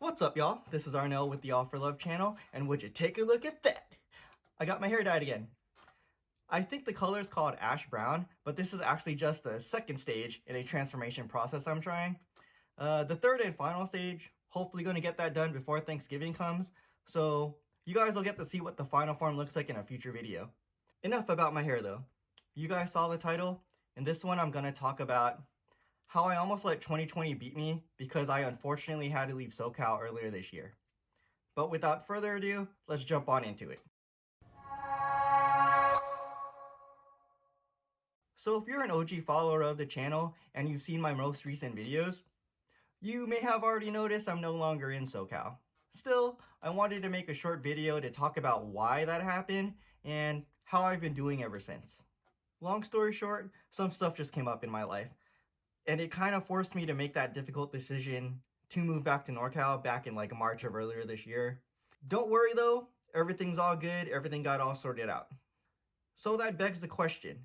What's up, y'all? This is Arnell with the All for Love channel, and would you take a look at that? I got my hair dyed again. I think the color is called ash brown, but this is actually just the second stage in a transformation process I'm trying. The third and final stage, hopefully going to get that done before Thanksgiving comes, so you guys will get to see what the final form looks like in a future video. Enough about my hair though. You guys saw the title. In this one I'm going to talk about how I almost let 2020 beat me because I unfortunately had to leave SoCal earlier this year. But without further ado, let's jump on into it. So if you're an OG follower of the channel and you've seen my most recent videos, you may have already noticed I'm no longer in SoCal. Still, I wanted to make a short video to talk about why that happened and how I've been doing ever since. Long story short, some stuff just came up in my life, and it kind of forced me to make that difficult decision to move back to NorCal back in like March of earlier this year. Don't worry though, everything's all good, everything got all sorted out. So that begs the question,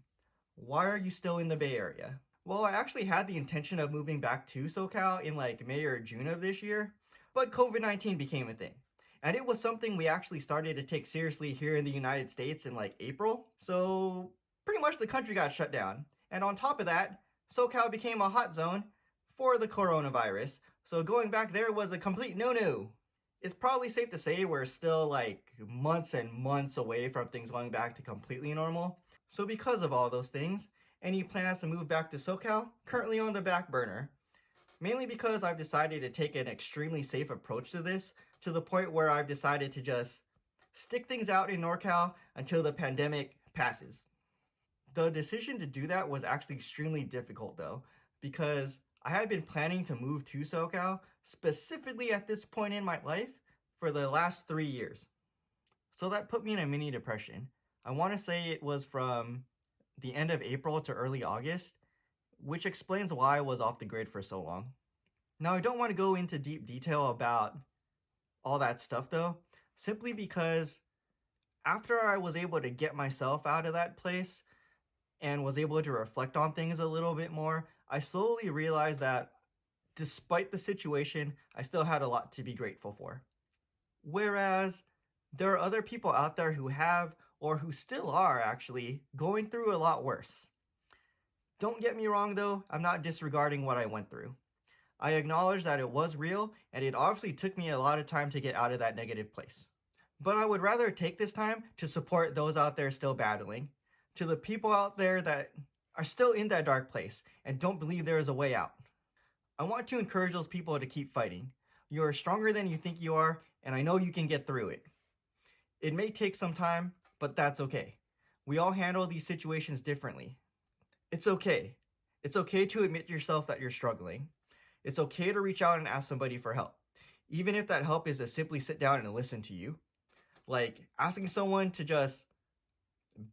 why are you still in the Bay Area? Well, I actually had the intention of moving back to SoCal in like May or June of this year, but COVID-19 became a thing. And it was something we actually started to take seriously here in the United States in like April. So pretty much the country got shut down. And on top of that, SoCal became a hot zone for the coronavirus. So going back there was a complete no-no. It's probably safe to say we're still like months and months away from things going back to completely normal. So because of all those things, any plans to move back to SoCal currently on the back burner. Mainly because I've decided to take an extremely safe approach to this, to the point where I've decided to just stick things out in NorCal until the pandemic passes. The decision to do that was actually extremely difficult though, because I had been planning to move to SoCal specifically at this point in my life for the last 3 years. So that put me in a mini depression. I want to say it was from the end of April to early August, which explains why I was off the grid for so long. Now, I don't want to go into deep detail about all that stuff though, simply because after I was able to get myself out of that place and was able to reflect on things a little bit more, I slowly realized that despite the situation, I still had a lot to be grateful for. Whereas there are other people out there who have, or who still are actually, going through a lot worse. Don't get me wrong though, I'm not disregarding what I went through. I acknowledge that it was real, and it obviously took me a lot of time to get out of that negative place. But I would rather take this time to support those out there still battling, to the people out there that are still in that dark place and don't believe there is a way out. I want to encourage those people to keep fighting. You are stronger than you think you are, and I know you can get through it. It may take some time, but that's okay. We all handle these situations differently. It's okay. It's okay to admit to yourself that you're struggling. It's okay to reach out and ask somebody for help, even if that help is to simply sit down and listen to you. Like asking someone to just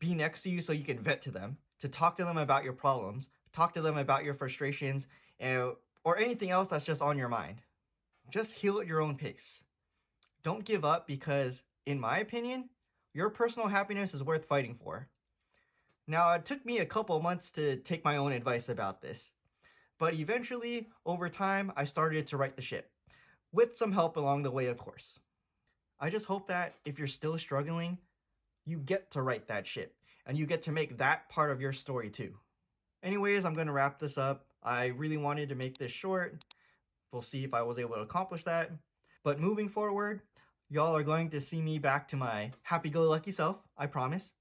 be next to you so you can vent to them, to talk to them about your problems, talk to them about your frustrations, or anything else that's just on your mind. Just heal at your own pace. Don't give up because, in my opinion, your personal happiness is worth fighting for. Now, it took me a couple months to take my own advice about this, but eventually, over time, I started to right the ship, with some help along the way, of course. I just hope that if you're still struggling, you get to right that ship, and you get to make that part of your story too. Anyways, I'm going to wrap this up. I really wanted to make this short. We'll see if I was able to accomplish that. But moving forward, y'all are going to see me back to my happy-go-lucky self, I promise.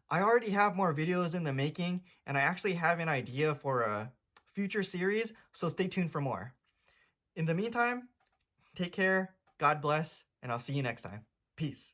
I already have more videos in the making, and I actually have an idea for a future series, so stay tuned for more. In the meantime, take care, God bless, and I'll see you next time. Peace.